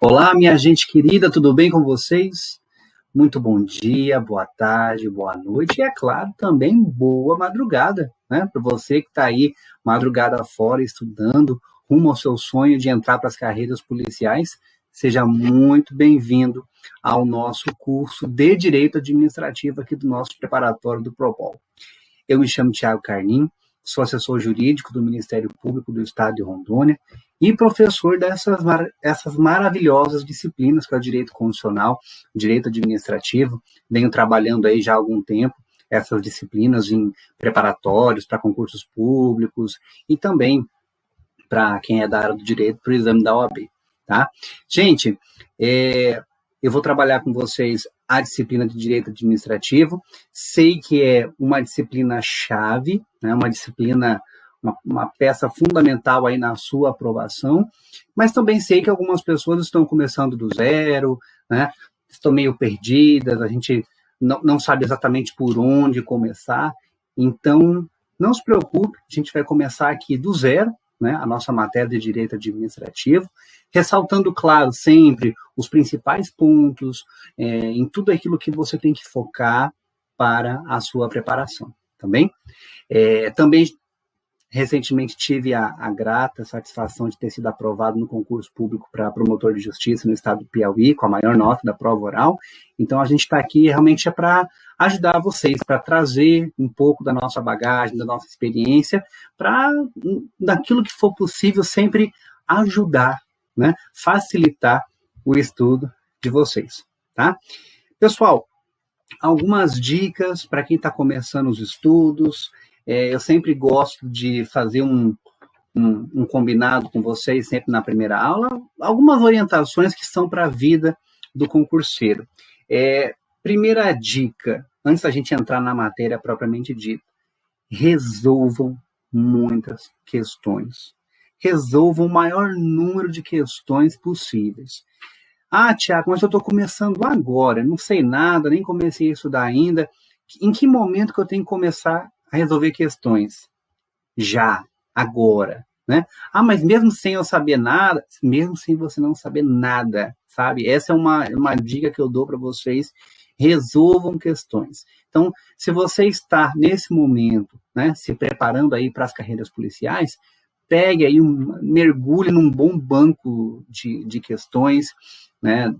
Olá, minha gente querida, tudo bem com vocês? Muito bom dia, boa tarde, boa noite e, é claro, também boa madrugada, né? Para você que está aí madrugada fora estudando, rumo ao seu sonho de entrar para as carreiras policiais, seja muito bem-vindo ao nosso curso de Direito Administrativo aqui do nosso preparatório do Propol. Eu me chamo Thiago Carnim, sou assessor jurídico do Ministério Público do Estado de Rondônia e professor dessas maravilhosas disciplinas que é o direito constitucional, direito administrativo. Venho trabalhando aí já há algum tempo essas disciplinas em preparatórios para concursos públicos e também para quem é da área do direito para o exame da OAB, tá? Gente, eu vou trabalhar com vocês a disciplina de Direito Administrativo. Sei que é uma disciplina-chave, né, uma disciplina, uma peça fundamental aí na sua aprovação, mas também sei que algumas pessoas estão começando do zero, né, estão meio perdidas, a gente não sabe exatamente por onde começar, então não se preocupe, a gente vai começar aqui do zero, né, a nossa matéria de Direito Administrativo, ressaltando, claro, sempre os principais pontos, em tudo aquilo que você tem que focar para a sua preparação, tá bem? Também, recentemente, tive a grata satisfação de ter sido aprovado no concurso público para promotor de justiça no estado do Piauí, com a maior nota da prova oral. Então, a gente está aqui realmente para ajudar vocês, para trazer um pouco da nossa bagagem, da nossa experiência, para, daquilo que for possível, sempre ajudar, né? Facilitar o estudo de vocês, tá? Pessoal, algumas dicas para quem está começando os estudos. Eu sempre gosto de fazer um combinado com vocês, sempre na primeira aula, algumas orientações que são para a vida do concurseiro. Primeira dica, antes da gente entrar na matéria propriamente dita, resolvam muitas questões. Resolvam o maior número de questões possíveis. Ah, Tiago, mas eu estou começando agora, não sei nada, nem comecei a estudar ainda. Em que momento que eu tenho que começar a resolver questões? Já, agora, né? Ah, mas mesmo sem eu saber nada, mesmo sem você não saber nada, sabe? Essa é uma dica que eu dou para vocês. Resolvam questões. Então, se você está nesse momento, né, se preparando aí para as carreiras policiais, pegue aí, mergulhe num bom banco de questões, né,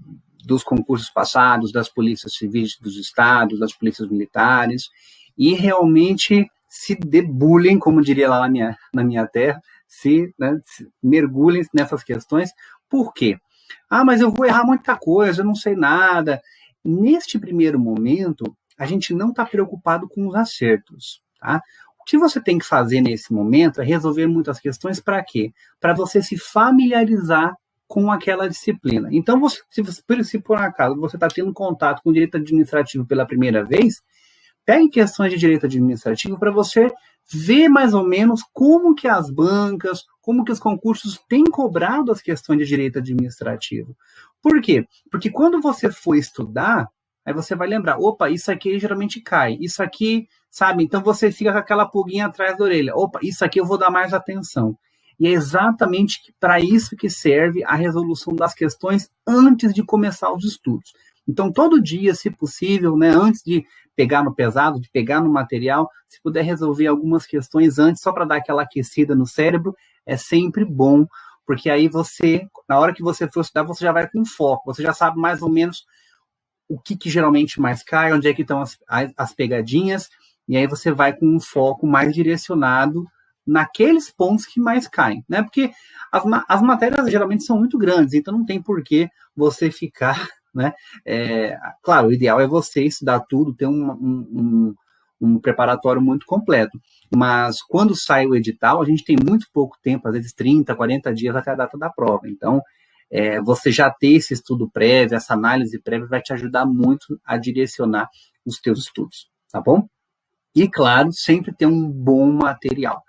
dos concursos passados, das polícias civis dos estados, das polícias militares, e realmente se debulhem, como diria lá na minha terra, se mergulhem nessas questões. Por quê? Ah, mas eu vou errar muita coisa, eu não sei nada. Neste primeiro momento, a gente não está preocupado com os acertos, tá? O que você tem que fazer nesse momento é resolver muitas questões para quê? Para você se familiarizar com aquela disciplina. Então, se por acaso você está tendo contato com o direito administrativo pela primeira vez, pegue questões de direito administrativo para você ver mais ou menos como que as bancas, como que os concursos têm cobrado as questões de direito administrativo. Por quê? Porque quando você for estudar, aí você vai lembrar, opa, isso aqui geralmente cai, isso aqui, sabe? Então você fica com aquela pulguinha atrás da orelha, opa, isso aqui eu vou dar mais atenção. E é exatamente para isso que serve a resolução das questões antes de começar os estudos. Então, todo dia, se possível, né, antes de pegar no pesado, de pegar no material, se puder resolver algumas questões antes, só para dar aquela aquecida no cérebro, é sempre bom, porque aí você, na hora que você for estudar, você já vai com foco, você já sabe mais ou menos o que geralmente mais cai, onde é que estão as pegadinhas, e aí você vai com um foco mais direcionado naqueles pontos que mais caem, né? Porque as matérias geralmente são muito grandes, então não tem por que você ficar, né? Claro, o ideal é você estudar tudo, ter um preparatório muito completo, mas quando sai o edital, a gente tem muito pouco tempo, às vezes 30, 40 dias até a data da prova, então você já ter esse estudo prévio, essa análise prévia vai te ajudar muito a direcionar os teus estudos, tá bom? E, claro, sempre ter um bom material.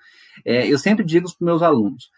Eu sempre digo para os meus alunos,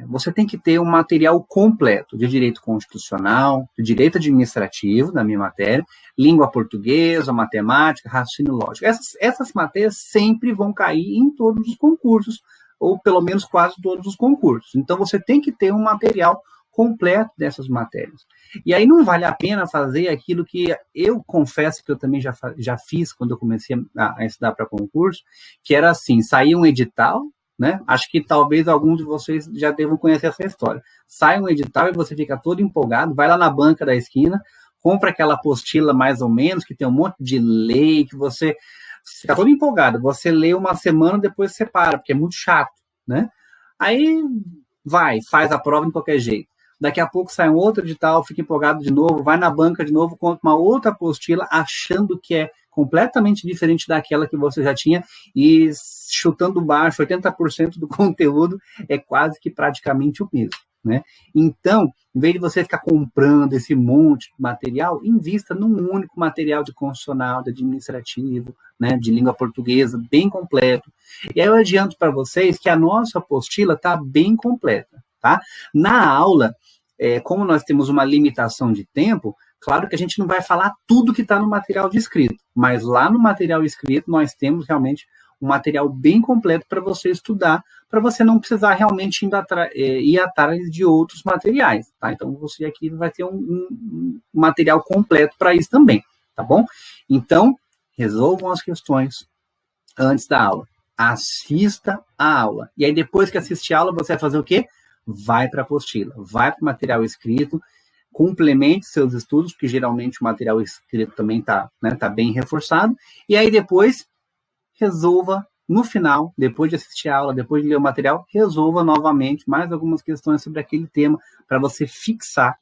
você tem que ter um material completo de direito constitucional, de direito administrativo, na minha matéria, língua portuguesa, matemática, raciocínio lógico. Essas matérias sempre vão cair em todos os concursos, ou pelo menos quase todos os concursos. Então, você tem que ter um material completo dessas matérias. E aí não vale a pena fazer aquilo que eu confesso que eu também já fiz quando eu comecei a estudar para concurso, que era assim, saía um edital, né? Acho que talvez alguns de vocês já devam conhecer essa história. Sai um edital e você fica todo empolgado, vai lá na banca da esquina, compra aquela apostila mais ou menos, que tem um monte de lei, que você fica todo empolgado. Você lê uma semana, depois você para, porque é muito chato, né? Aí faz a prova de qualquer jeito. Daqui a pouco sai um outro edital, fica empolgado de novo, vai na banca de novo, compra uma outra apostila, achando que é completamente diferente daquela que você já tinha e chutando baixo, 80% do conteúdo é quase que praticamente o mesmo, né? Então, em vez de você ficar comprando esse monte de material, invista num único material de constitucional, de administrativo, né, de língua portuguesa, bem completo. E aí eu adianto para vocês que a nossa apostila está bem completa, tá? Na aula, como nós temos uma limitação de tempo, claro que a gente não vai falar tudo que está no material de escrito, mas lá no material escrito nós temos realmente um material bem completo para você estudar, para você não precisar realmente ir atrás de outros materiais, tá? Então, você aqui vai ter um material completo para isso também, tá bom? Então, resolvam as questões antes da aula. Assista a aula. E aí, depois que assistir a aula, você vai fazer o quê? Vai para a apostila, vai para o material escrito, complemente seus estudos, porque geralmente o material escrito também está, né, tá bem reforçado, e aí depois resolva, no final, depois de assistir a aula, depois de ler o material, resolva novamente mais algumas questões sobre aquele tema, para você fixar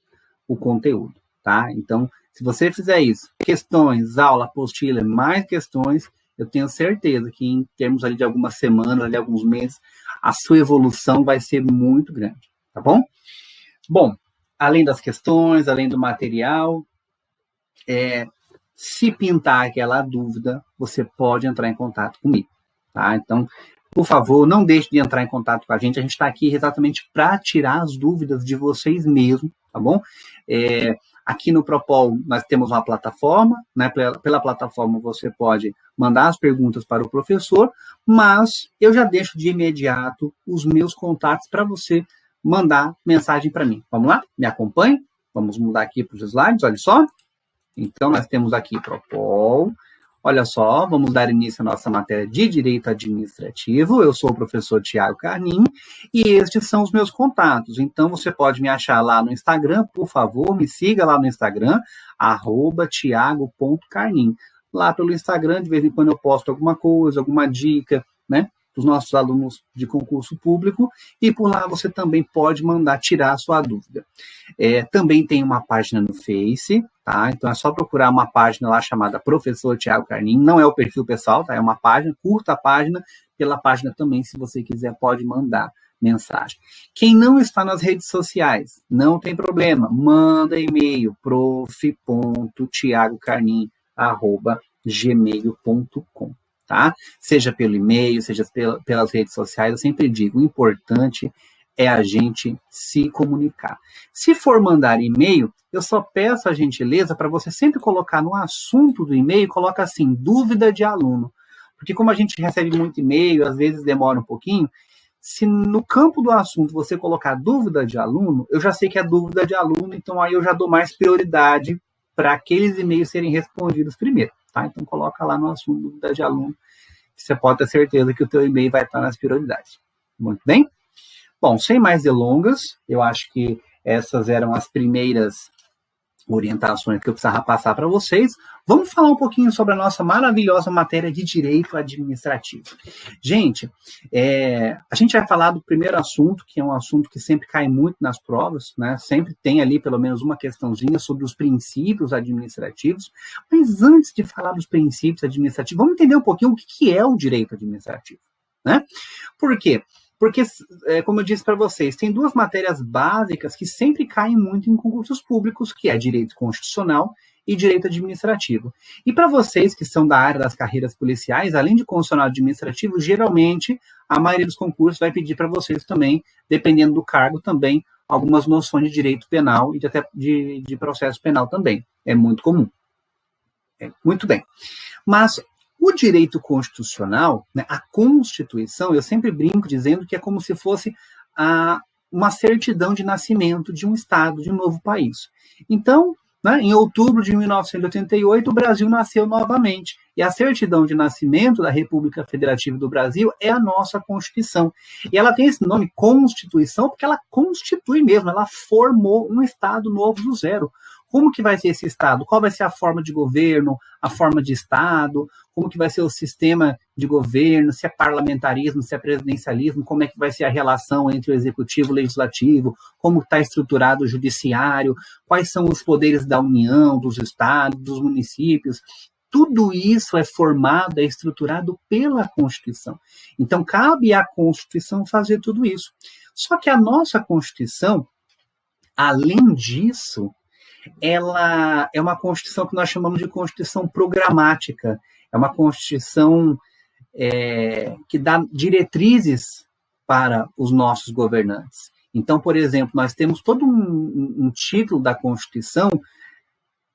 o conteúdo, tá? Então, se você fizer isso, questões, aula, apostila, mais questões, eu tenho certeza que em termos ali de algumas semanas, ali alguns meses, a sua evolução vai ser muito grande, tá bom? Bom, além das questões, além do material, se pintar aquela dúvida, você pode entrar em contato comigo, tá? Então, por favor, não deixe de entrar em contato com a gente está aqui exatamente para tirar as dúvidas de vocês mesmos, tá bom? Aqui no Propol, nós temos uma plataforma, né? Pela plataforma você pode mandar as perguntas para o professor, mas eu já deixo de imediato os meus contatos para você mandar mensagem para mim. Vamos lá? Me acompanhe? Vamos mudar aqui para os slides, olha só. Então, nós temos aqui Propol. Olha só, vamos dar início à nossa matéria de Direito Administrativo. Eu sou o professor Tiago Carnim e estes são os meus contatos. Então, você pode me achar lá no Instagram, por favor, me siga lá no Instagram, @tiago.carnim. Lá pelo Instagram, de vez em quando eu posto alguma coisa, alguma dica, né, dos nossos alunos de concurso público, e por lá você também pode mandar tirar a sua dúvida. Também tem uma página no Face, tá? Então é só procurar uma página lá chamada Professor Tiago Carnim, não é o perfil pessoal, tá? É uma página, curta a página, pela página também, se você quiser, pode mandar mensagem. Quem não está nas redes sociais, não tem problema, manda e-mail, prof.tiagocarnim@gmail.com. Tá? Seja pelo e-mail, seja pelas redes sociais, eu sempre digo, o importante é a gente se comunicar. Se for mandar e-mail, eu só peço a gentileza para você sempre colocar no assunto do e-mail, coloca assim, dúvida de aluno. Porque como a gente recebe muito e-mail, às vezes demora um pouquinho, se no campo do assunto você colocar dúvida de aluno, eu já sei que é dúvida de aluno, então aí eu já dou mais prioridade para aqueles e-mails serem respondidos primeiro. Tá? Então, coloca lá no assunto dúvida de aluno, que você pode ter certeza que o teu e-mail vai estar nas prioridades. Muito bem? Bom, sem mais delongas, eu acho que essas eram as primeiras orientações que eu precisava passar para vocês. Vamos falar um pouquinho sobre a nossa maravilhosa matéria de Direito Administrativo. Gente, a gente vai falar do primeiro assunto, que é um assunto que sempre cai muito nas provas, né? Sempre tem ali pelo menos uma questãozinha sobre os princípios administrativos, mas antes de falar dos princípios administrativos, vamos entender um pouquinho o que é o direito administrativo, né? Por quê? Porque, como eu disse para vocês, tem duas matérias básicas que sempre caem muito em concursos públicos, que é direito constitucional e direito administrativo. E para vocês que são da área das carreiras policiais, além de constitucional e administrativo, geralmente a maioria dos concursos vai pedir para vocês também, dependendo do cargo, também algumas noções de direito penal e até de processo penal também. É muito comum. Muito bem. Mas o direito constitucional, né, a Constituição, eu sempre brinco dizendo que é como se fosse uma certidão de nascimento de um Estado, de um novo país. Então, né, em outubro de 1988, o Brasil nasceu novamente. E a certidão de nascimento da República Federativa do Brasil é a nossa Constituição. E ela tem esse nome, Constituição, porque ela constitui mesmo, ela formou um Estado novo do zero. Como que vai ser esse Estado? Qual vai ser a forma de governo, a forma de Estado? Como que vai ser o sistema de governo? Se é parlamentarismo, se é presidencialismo? Como é que vai ser a relação entre o executivo e o legislativo? Como está estruturado o judiciário? Quais são os poderes da União, dos estados, dos municípios? Tudo isso é formado, é estruturado pela Constituição. Então, cabe à Constituição fazer tudo isso. Só que a nossa Constituição, além disso, ela é uma Constituição que nós chamamos de Constituição programática. É uma Constituição que dá diretrizes para os nossos governantes. Então, por exemplo, nós temos todo um título da Constituição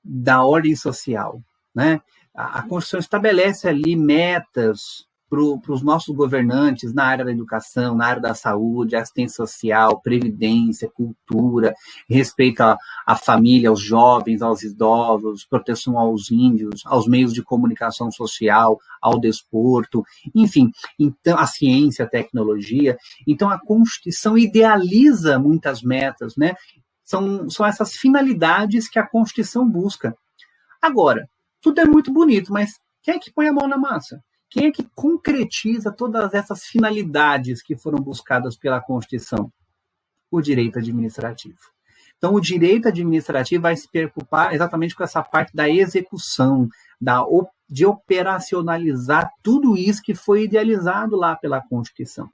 da ordem social, né? A Constituição estabelece ali metas para os nossos governantes na área da educação, na área da saúde, assistência social, previdência, cultura, respeito à família, aos jovens, aos idosos, proteção aos índios, aos meios de comunicação social, ao desporto, enfim, então, a ciência, a tecnologia. Então, a Constituição idealiza muitas metas, né? São essas finalidades que a Constituição busca. Agora, tudo é muito bonito, mas quem é que põe a mão na massa? Quem é que concretiza todas essas finalidades que foram buscadas pela Constituição? O direito administrativo. Então, o direito administrativo vai se preocupar exatamente com essa parte da execução, de operacionalizar tudo isso que foi idealizado lá pela Constituição.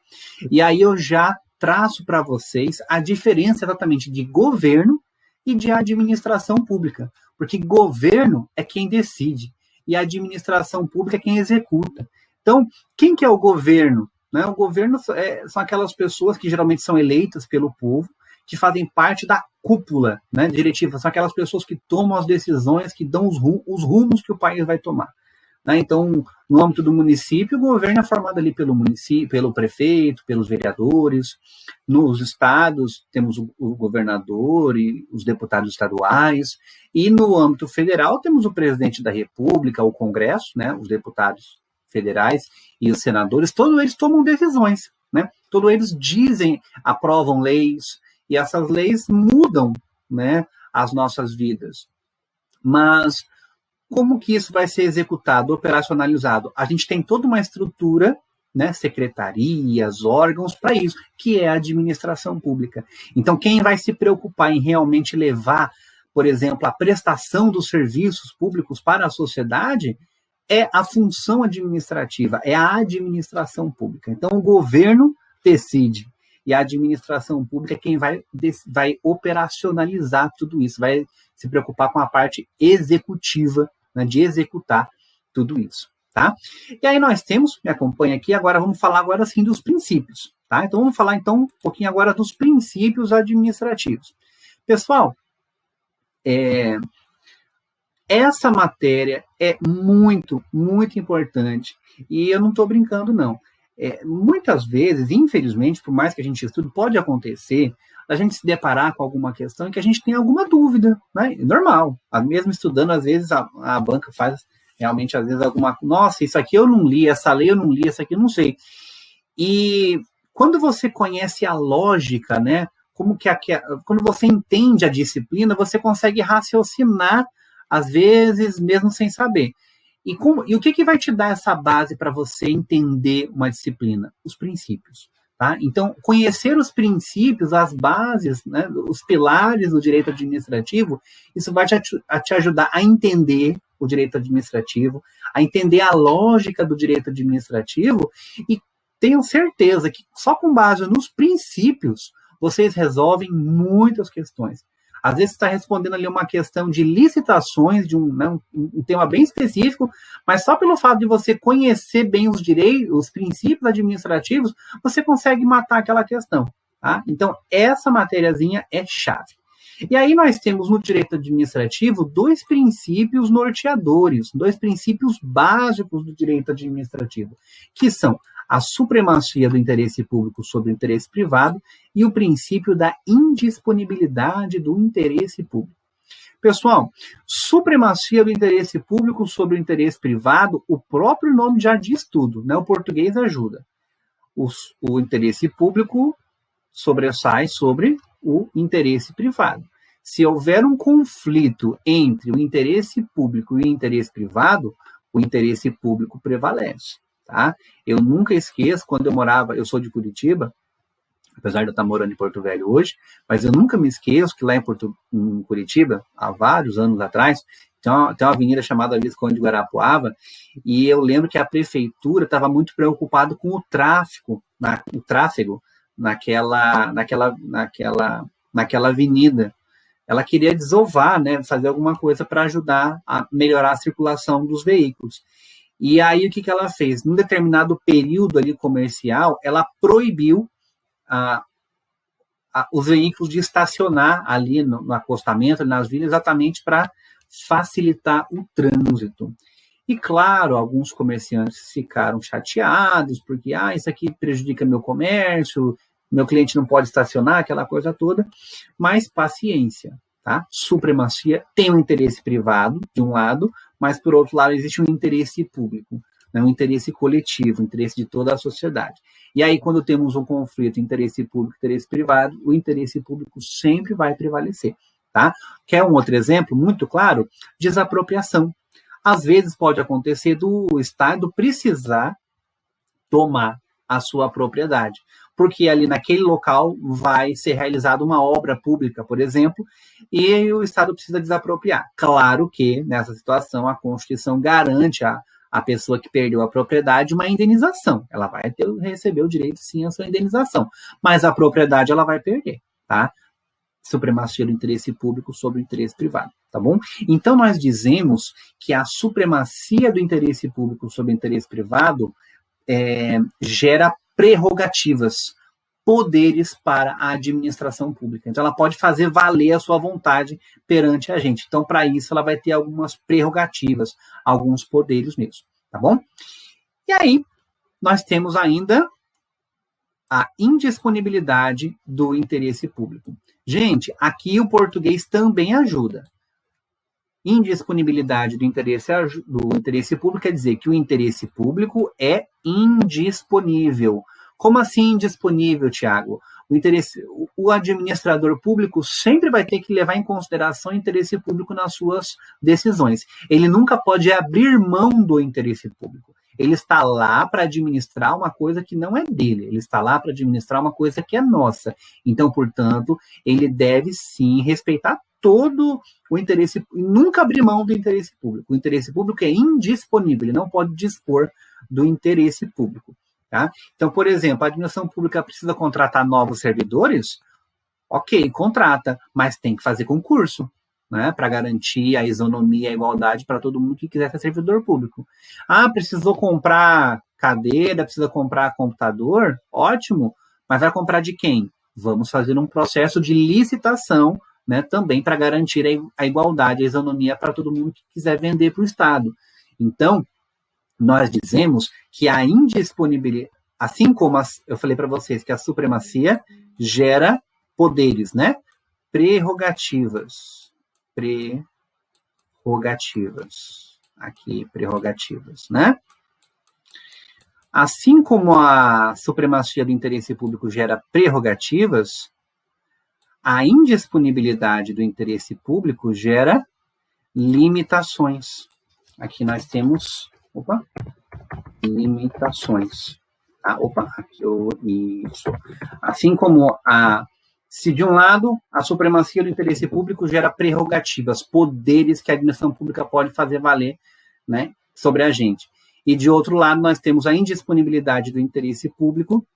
E aí eu já traço para vocês a diferença exatamente de governo e de administração pública. Porque governo é quem decide. E a administração pública é quem executa. Então, quem que é o governo? Né? O governo são aquelas pessoas que geralmente são eleitas pelo povo, que fazem parte da cúpula, né, diretiva. São aquelas pessoas que tomam as decisões, que dão os rumos que o país vai tomar. Né? Então, no âmbito do município, o governo é formado ali pelo município, pelo prefeito, pelos vereadores. Nos estados, temos o governador e os deputados estaduais. E no âmbito federal, temos o presidente da República, o Congresso, né, os deputados federais e os senadores. Todos eles tomam decisões, né? Todos eles aprovam leis, e essas leis mudam, né, as nossas vidas. Mas como que isso vai ser executado, operacionalizado? A gente tem toda uma estrutura, né, secretarias, órgãos para isso, que é a administração pública. Então, quem vai se preocupar em realmente levar, por exemplo, a prestação dos serviços públicos para a sociedade é a função administrativa, é a administração pública. Então, o governo decide, e a administração pública é quem vai operacionalizar tudo isso, vai se preocupar com a parte executiva, né, de executar tudo isso, tá? E aí nós temos, me acompanha aqui, agora vamos falar agora sim dos princípios, tá? Então vamos falar então um pouquinho agora dos princípios administrativos. Pessoal, essa matéria é muito, muito importante, e eu não estou brincando não. Muitas vezes, infelizmente, por mais que a gente estude, pode acontecer a gente se deparar com alguma questão em que a gente tem alguma dúvida, né? É normal. Mesmo estudando, às vezes, a banca faz realmente, às vezes, nossa, isso aqui eu não li, essa lei eu não li, essa aqui eu não sei. E quando você conhece a lógica, né? Quando você entende a disciplina, você consegue raciocinar, às vezes, mesmo sem saber. E o que vai te dar essa base para você entender uma disciplina? Os princípios. Tá? Então, conhecer os princípios, as bases, né, os pilares do direito administrativo, isso vai te ajudar a entender o direito administrativo, a entender a lógica do direito administrativo, e tenho certeza que só com base nos princípios vocês resolvem muitas questões. Às vezes você está respondendo ali uma questão de licitações, de um tema bem específico, mas só pelo fato de você conhecer bem os direitos, os princípios administrativos, você consegue matar aquela questão. Tá? Então, essa matériazinha é chave. E aí nós temos no direito administrativo 2 princípios norteadores, 2 princípios básicos do direito administrativo, que são a supremacia do interesse público sobre o interesse privado e o princípio da indisponibilidade do interesse público. Pessoal, supremacia do interesse público sobre o interesse privado, o próprio nome já diz tudo, né? O português ajuda. O interesse público sobressai sobre o interesse privado. Se houver um conflito entre o interesse público e o interesse privado, o interesse público prevalece, tá? Eu nunca esqueço, quando eu sou de Curitiba, apesar de eu estar morando em Porto Velho hoje, mas eu nunca me esqueço que lá em Curitiba, há vários anos atrás, tem uma avenida chamada Visconde de Guarapuava, e eu lembro que a prefeitura estava muito preocupada com o tráfego naquela avenida. Ela queria desovar, né, fazer alguma coisa para ajudar a melhorar a circulação dos veículos. E aí, o que ela fez? Num determinado período ali comercial, ela proibiu os veículos de estacionar ali no acostamento, nas vilas, exatamente para facilitar o trânsito. E, claro, alguns comerciantes ficaram chateados, porque isso aqui prejudica meu comércio, meu cliente não pode estacionar, aquela coisa toda, mas paciência, tá? Supremacia tem um interesse privado, de um lado, mas, por outro lado, existe um interesse público, né? Um interesse coletivo, um interesse de toda a sociedade. E aí, quando temos um conflito interesse público e interesse privado, o interesse público sempre vai prevalecer, tá? Quer um outro exemplo muito claro? Desapropriação. Às vezes pode acontecer do Estado precisar tomar a sua propriedade, porque ali naquele local vai ser realizada uma obra pública, por exemplo, e o Estado precisa desapropriar. Claro que, nessa situação, a Constituição garante a pessoa que perdeu a propriedade uma indenização. Ela vai receber o direito, sim, a sua indenização, mas a propriedade ela vai perder, tá? Supremacia do interesse público sobre o interesse privado, tá bom? Então, nós dizemos que a supremacia do interesse público sobre o interesse privado gera prerrogativas, poderes para a administração pública. Então, ela pode fazer valer a sua vontade perante a gente. Então, para isso, ela vai ter algumas prerrogativas, alguns poderes mesmo, tá bom? E aí, nós temos ainda a indisponibilidade do interesse público. Gente, aqui o português também ajuda. Indisponibilidade do interesse público quer dizer que o interesse público é indisponível. Como assim indisponível, Tiago? O administrador público sempre vai ter que levar em consideração o interesse público nas suas decisões. Ele nunca pode abrir mão do interesse público. Ele está lá para administrar uma coisa que não é dele. Ele está lá para administrar uma coisa que é nossa. Então, portanto, ele deve sim respeitar todo o interesse, nunca abrir mão do interesse público. O interesse público é indisponível, ele não pode dispor do interesse público. Tá? Então, por exemplo, a administração pública precisa contratar novos servidores? Ok, contrata, mas tem que fazer concurso, né, para garantir a isonomia e a igualdade para todo mundo que quiser ser servidor público. Precisou comprar cadeira, precisa comprar computador? Ótimo, mas vai comprar de quem? Vamos fazer um processo de licitação, né, também para garantir a igualdade, a isonomia para todo mundo que quiser vender para o Estado. Então, nós dizemos que a indisponibilidade, assim como eu falei para vocês que a supremacia gera poderes, né? Prerrogativas. Aqui, prerrogativas, né? Assim como a supremacia do interesse público gera prerrogativas, a indisponibilidade do interesse público gera limitações. Aqui nós temos limitações. Isso. Assim como se de um lado a supremacia do interesse público gera prerrogativas, poderes que a administração pública pode fazer valer, né, sobre a gente. E de outro lado nós temos a indisponibilidade do interesse público,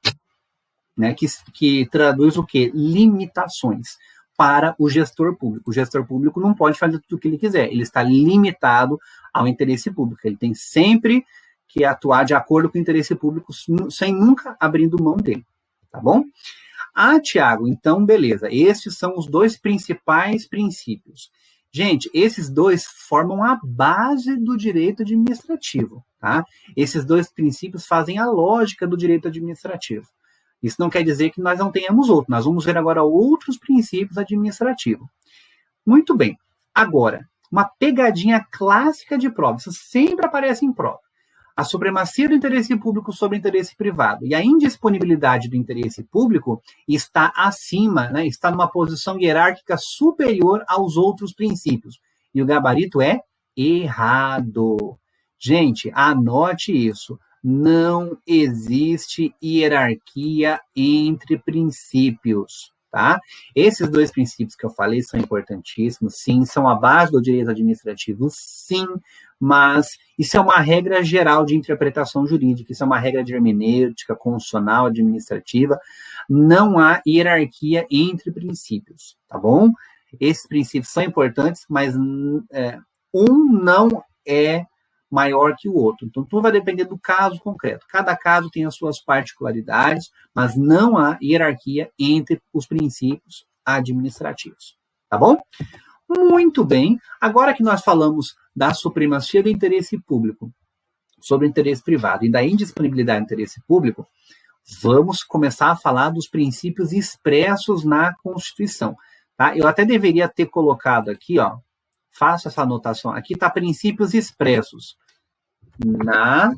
né, que traduz o quê? Limitações para o gestor público. O gestor público não pode fazer tudo o que ele quiser, ele está limitado ao interesse público, ele tem sempre que atuar de acordo com o interesse público, sem nunca abrindo mão dele, tá bom? Tiago, então beleza, esses são os dois principais princípios. Gente, esses dois formam a base do direito administrativo, tá? Esses dois princípios fazem a lógica do direito administrativo. Isso não quer dizer que nós não tenhamos outros. Nós vamos ver agora outros princípios administrativos. Muito bem. Agora, uma pegadinha clássica de prova. Isso sempre aparece em prova. A supremacia do interesse público sobre o interesse privado e a indisponibilidade do interesse público está acima, né, está numa posição hierárquica superior aos outros princípios. E o gabarito é errado. Gente, anote isso. Não existe hierarquia entre princípios, tá? Esses dois princípios que eu falei são importantíssimos, sim, são a base do direito administrativo, sim, mas isso é uma regra geral de interpretação jurídica, isso é uma regra de hermenêutica, constitucional, administrativa, não há hierarquia entre princípios, tá bom? Esses princípios são importantes, mas um não é maior que o outro. Então, tudo vai depender do caso concreto. Cada caso tem as suas particularidades, mas não há hierarquia entre os princípios administrativos. Tá bom? Muito bem. Agora que nós falamos da supremacia do interesse público sobre o interesse privado e da indisponibilidade do interesse público, vamos começar a falar dos princípios expressos na Constituição. Tá? Eu até deveria ter colocado aqui, ó, faço essa anotação. Aqui está princípios expressos na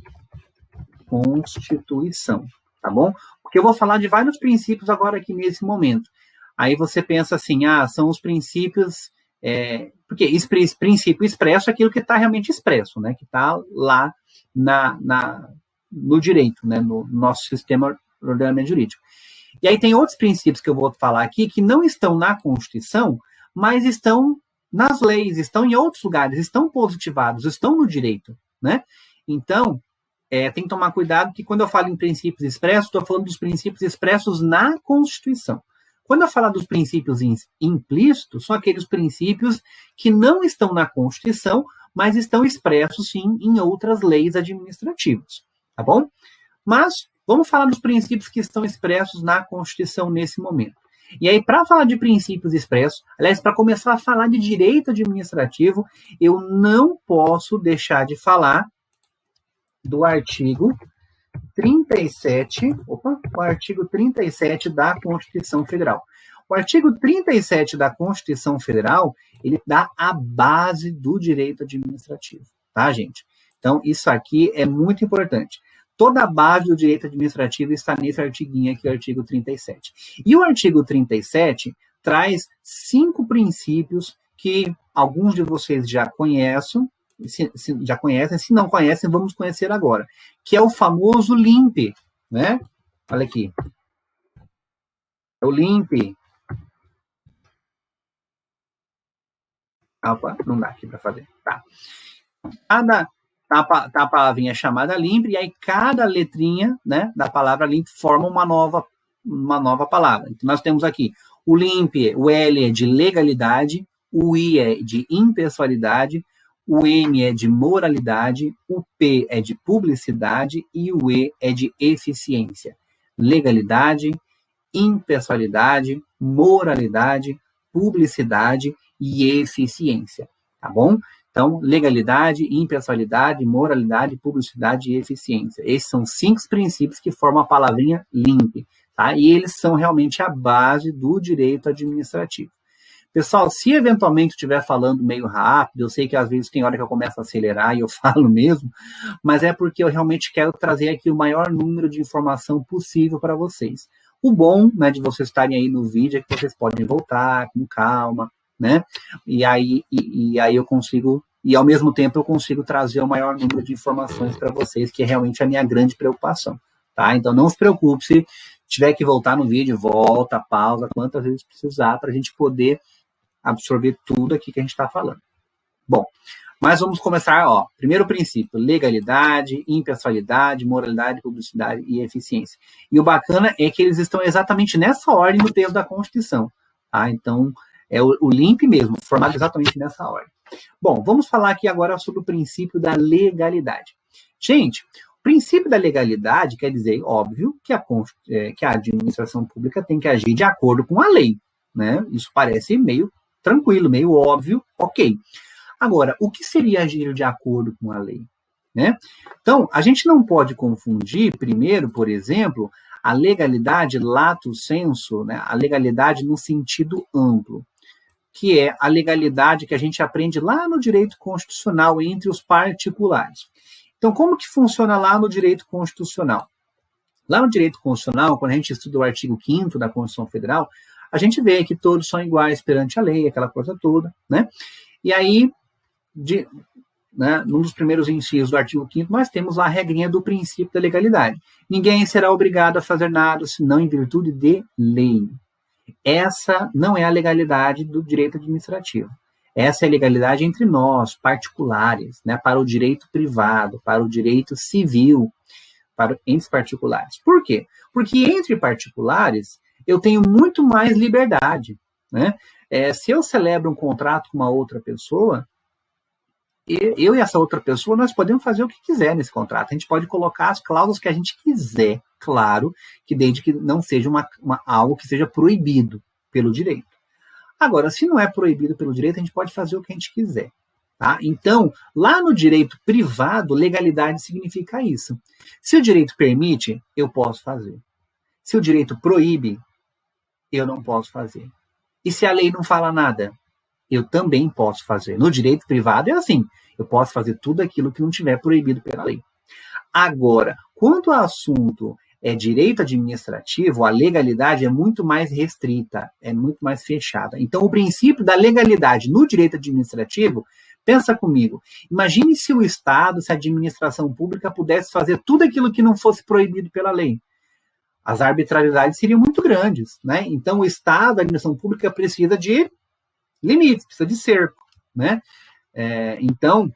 Constituição, tá bom? Porque eu vou falar de vários princípios agora aqui nesse momento. Aí você pensa assim, são os princípios... porque esse princípio expresso é aquilo que está realmente expresso, né? Que está lá no direito, né? No nosso sistema de ordenamento jurídico. E aí tem outros princípios que eu vou falar aqui que não estão na Constituição, mas estão nas leis, estão em outros lugares, estão positivados, estão no direito, né? Então, tem que tomar cuidado que quando eu falo em princípios expressos, estou falando dos princípios expressos na Constituição. Quando eu falar dos princípios implícitos, são aqueles princípios que não estão na Constituição, mas estão expressos, sim, em outras leis administrativas, tá bom? Mas vamos falar dos princípios que estão expressos na Constituição nesse momento. E aí, para falar de princípios expressos, aliás, para começar a falar de direito administrativo, eu não posso deixar de falar do artigo 37, o artigo 37 da Constituição Federal. O artigo 37 da Constituição Federal, ele dá a base do direito administrativo, tá, gente? Então, isso aqui é muito importante. Toda a base do direito administrativo está nesse artiguinho aqui, o artigo 37. E o artigo 37 traz 5 princípios que alguns de vocês já conhecem, se não conhecem, vamos conhecer agora, que é o famoso LIMP, né? Olha aqui. É o LIMP. Opa, não dá aqui para fazer. Tá. Tá a palavrinha chamada LIMP, e aí cada letrinha, né, da palavra LIMP forma uma nova palavra. Então, nós temos aqui o LIMP, o L é de legalidade, o I é de impessoalidade, o M é de moralidade, o P é de publicidade e o E é de eficiência. Legalidade, impessoalidade, moralidade, publicidade e eficiência, tá bom? Então, legalidade, impessoalidade, moralidade, publicidade e eficiência. Esses são 5 princípios que formam a palavrinha LIMP, tá? E eles são realmente a base do direito administrativo. Pessoal, se eventualmente eu estiver falando meio rápido, eu sei que às vezes tem hora que eu começo a acelerar e eu falo mesmo, mas é porque eu realmente quero trazer aqui o maior número de informação possível para vocês. O bom, né, de vocês estarem aí no vídeo é que vocês podem voltar com calma, né? E aí eu consigo, e ao mesmo tempo eu consigo trazer o maior número de informações para vocês, que é realmente a minha grande preocupação, tá? Então não se preocupe, se tiver que voltar no vídeo, volta, pausa, quantas vezes precisar, para a gente poder absorver tudo aqui que a gente está falando. Bom, mas vamos começar, ó. Primeiro princípio, legalidade, impessoalidade, moralidade, publicidade e eficiência. E o bacana é que eles estão exatamente nessa ordem no texto da Constituição, tá? Então, é o LIMP mesmo, formado exatamente nessa ordem. Bom, vamos falar aqui agora sobre o princípio da legalidade. Gente, o princípio da legalidade quer dizer, óbvio, que a administração pública tem que agir de acordo com a lei, né? Isso parece meio tranquilo, meio óbvio, ok. Agora, o que seria agir de acordo com a lei? Né? Então, a gente não pode confundir, primeiro, por exemplo, a legalidade lato sensu, né? A legalidade no sentido amplo, que é a legalidade que a gente aprende lá no direito constitucional entre os particulares. Então, como que funciona lá no direito constitucional? Lá no direito constitucional, quando a gente estuda o artigo 5º da Constituição Federal, a gente vê que todos são iguais perante a lei, aquela coisa toda, né? E aí, num dos primeiros incisos do artigo 5º, nós temos lá a regrinha do princípio da legalidade. Ninguém será obrigado a fazer nada, senão em virtude de lei. Essa não é a legalidade do direito administrativo. Essa é a legalidade entre nós, particulares, né, para o direito privado, para o direito civil, entre os particulares. Por quê? Porque entre particulares eu tenho muito mais liberdade. Né? Se eu celebro um contrato com uma outra pessoa, eu e essa outra pessoa, nós podemos fazer o que quiser nesse contrato. A gente pode colocar as cláusulas que a gente quiser, claro, que desde que não seja algo que seja proibido pelo direito. Agora, se não é proibido pelo direito, a gente pode fazer o que a gente quiser. Tá? Então, lá no direito privado, legalidade significa isso. Se o direito permite, eu posso fazer. Se o direito proíbe, eu não posso fazer. E se a lei não fala nada, eu também posso fazer. No direito privado é assim, eu posso fazer tudo aquilo que não tiver proibido pela lei. Agora, quanto ao assunto direito administrativo, a legalidade é muito mais restrita, é muito mais fechada. Então, o princípio da legalidade no direito administrativo, pensa comigo, imagine se o Estado, se a administração pública pudesse fazer tudo aquilo que não fosse proibido pela lei. As arbitrariedades seriam muito grandes, né? Então, o Estado, a administração pública precisa de limites, precisa de cerco, né? Então,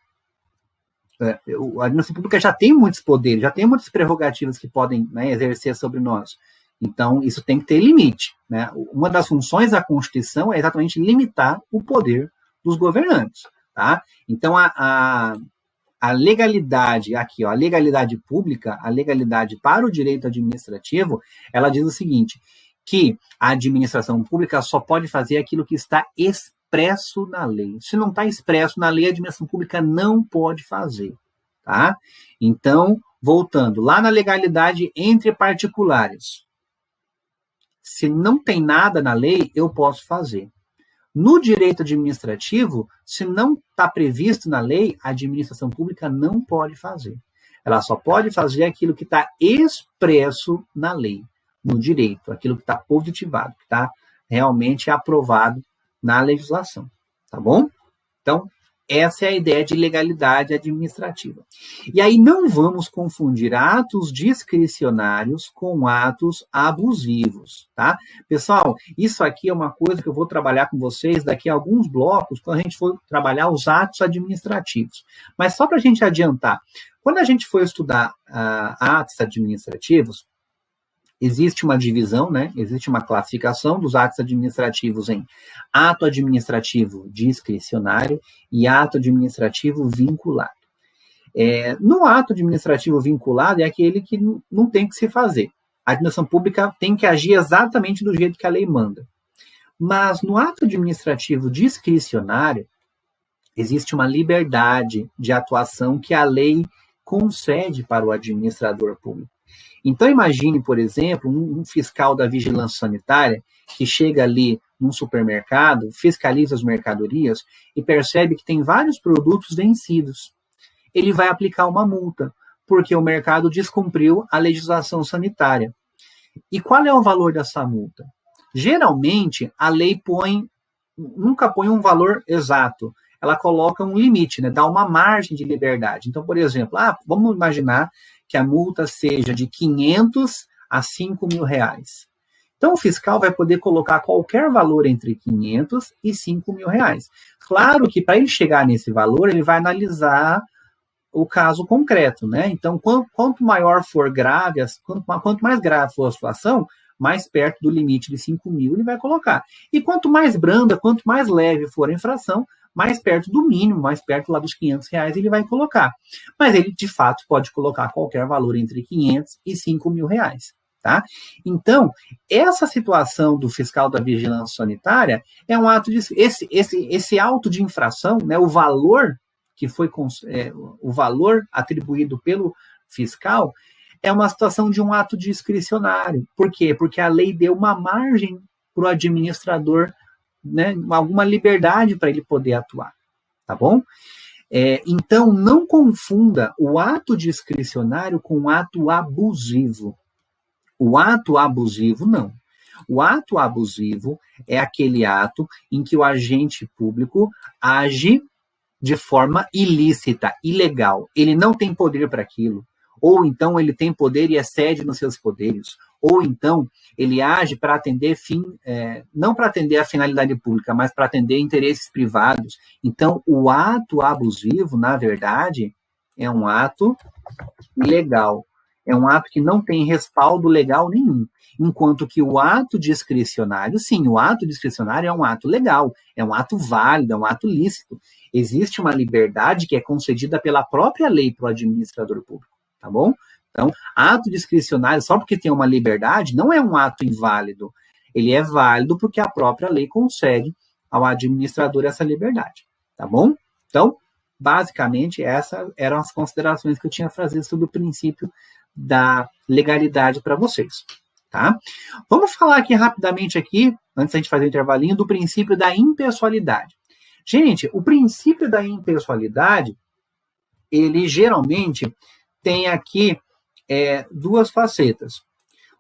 a administração pública já tem muitos poderes, já tem muitas prerrogativas que podem, né, exercer sobre nós. Então, isso tem que ter limite, né? Uma das funções da Constituição é exatamente limitar o poder dos governantes, tá? Então, a legalidade, aqui, ó, a legalidade pública, a legalidade para o direito administrativo, ela diz o seguinte, que a administração pública só pode fazer aquilo que está expresso na lei. Se não está expresso na lei, a administração pública não pode fazer, tá? Então, voltando, lá na legalidade entre particulares, se não tem nada na lei, eu posso fazer. No direito administrativo, se não está previsto na lei, a administração pública não pode fazer. Ela só pode fazer aquilo que está expresso na lei, no direito, aquilo que está positivado, que está realmente aprovado na legislação, tá bom? Então, essa é a ideia de legalidade administrativa. E aí não vamos confundir atos discricionários com atos abusivos, tá? Pessoal, isso aqui é uma coisa que eu vou trabalhar com vocês daqui a alguns blocos, quando a gente for trabalhar os atos administrativos. Mas só para a gente adiantar, quando a gente for estudar atos administrativos, existe uma divisão, né? Existe uma classificação dos atos administrativos em ato administrativo discricionário e ato administrativo vinculado. No ato administrativo vinculado é aquele que não tem que se fazer. A administração pública tem que agir exatamente do jeito que a lei manda. Mas no ato administrativo discricionário, existe uma liberdade de atuação que a lei concede para o administrador público. Então, imagine, por exemplo, um fiscal da vigilância sanitária que chega ali num supermercado, fiscaliza as mercadorias e percebe que tem vários produtos vencidos. Ele vai aplicar uma multa, porque o mercado descumpriu a legislação sanitária. E qual é o valor dessa multa? Geralmente, a lei nunca põe um valor exato. Ela coloca um limite, né? Dá uma margem de liberdade. Então, por exemplo, vamos imaginar que a multa seja de 500 a 5 mil reais. Então, o fiscal vai poder colocar qualquer valor entre 500 e 5 mil reais. Claro que, para ele chegar nesse valor, ele vai analisar o caso concreto, né? Então, quanto maior for grave, quanto mais grave for a situação, mais perto do limite de 5 mil ele vai colocar. E quanto mais branda, quanto mais leve for a infração, mais perto do mínimo, mais perto lá dos 500 reais ele vai colocar. Mas ele, de fato, pode colocar qualquer valor entre 500 e 5 mil reais. Tá? Então, essa situação do fiscal da vigilância sanitária é um ato de... Esse auto de infração, né, o valor que foi o valor atribuído pelo fiscal é uma situação de um ato discricionário. Por quê? Porque a lei deu uma margem para o administrador, né, alguma liberdade para ele poder atuar. Tá bom? Então, não confunda o ato discricionário com o ato abusivo. O ato abusivo, não. O ato abusivo é aquele ato em que o agente público age de forma ilícita, ilegal. Ele não tem poder para aquilo. Ou então ele tem poder e excede nos seus poderes. Ou então ele age para atender não para atender a finalidade pública, mas para atender interesses privados. Então, o ato abusivo, na verdade, é um ato ilegal. É um ato que não tem respaldo legal nenhum. Enquanto que o ato discricionário, sim, o ato discricionário é um ato legal, é um ato válido, é um ato lícito. Existe uma liberdade que é concedida pela própria lei para o administrador público, tá bom? Então, ato discricionário, só porque tem uma liberdade, não é um ato inválido. Ele é válido porque a própria lei concede ao administrador essa liberdade, tá bom? Então, basicamente, essas eram as considerações que eu tinha a fazer sobre o princípio da legalidade para vocês, tá? Vamos falar aqui rapidamente antes da gente fazer o intervalinho, do princípio da impessoalidade. Gente, o princípio da impessoalidade, ele geralmente tem aqui duas facetas.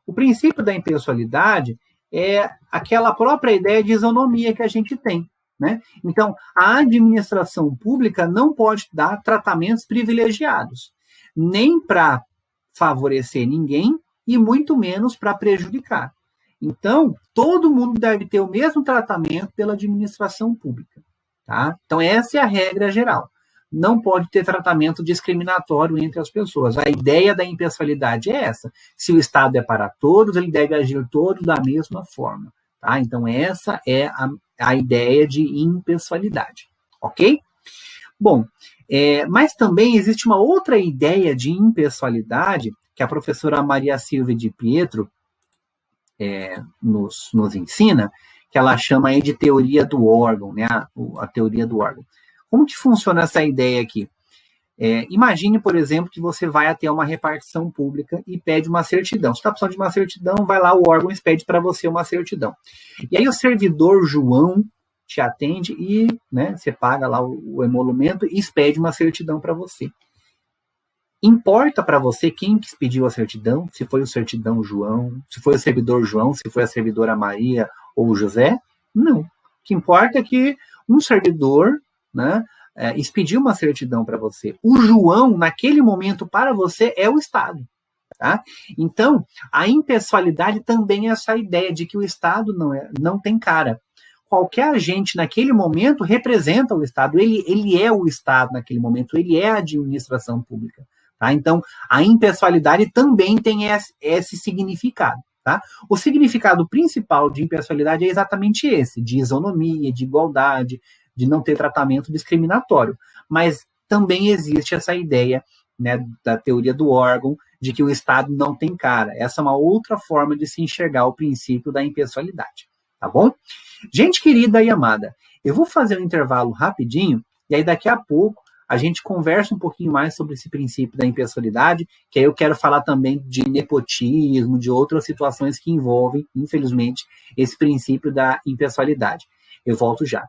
O princípio da impessoalidade é aquela própria ideia de isonomia que a gente tem, né? Então, a administração pública não pode dar tratamentos privilegiados, nem para favorecer ninguém e muito menos para prejudicar. Então, todo mundo deve ter o mesmo tratamento pela administração pública, tá? Então, essa é a regra geral. Não pode ter tratamento discriminatório entre as pessoas. A ideia da impessoalidade é essa. Se o Estado é para todos, ele deve agir todos da mesma forma, tá? Então, essa é a ideia de impessoalidade, ok? Bom, mas também existe uma outra ideia de impessoalidade que a professora Maria Silvia de Pietro nos ensina, que ela chama aí de teoria do órgão, né? A teoria do órgão. Como que funciona essa ideia aqui? Imagine, por exemplo, que você vai até uma repartição pública e pede uma certidão. Você está precisando de uma certidão, vai lá, o órgão expede para você uma certidão. E aí o servidor João te atende e, né, você paga lá o emolumento e expede uma certidão para você. Importa para você quem que expediu a certidão, se foi o servidor João, se foi a servidora Maria ou o José? Não. O que importa é que um servidor, né, expediu uma certidão para você. O João, naquele momento, para você, é o Estado. Tá? Então, a impessoalidade também é essa ideia de que o Estado não tem cara. Qualquer agente naquele momento representa o Estado, ele é o Estado naquele momento, ele é a administração pública. Tá? Então, a impessoalidade também tem esse significado. Tá? O significado principal de impessoalidade é exatamente esse, de isonomia, de igualdade, de não ter tratamento discriminatório. Mas também existe essa ideia, né, da teoria do órgão, de que o Estado não tem cara. Essa é uma outra forma de se enxergar o princípio da impessoalidade. Tá bom? Gente querida e amada, eu vou fazer um intervalo rapidinho, e aí daqui a pouco a gente conversa um pouquinho mais sobre esse princípio da impessoalidade, que aí eu quero falar também de nepotismo, de outras situações que envolvem, infelizmente, esse princípio da impessoalidade. Eu volto já.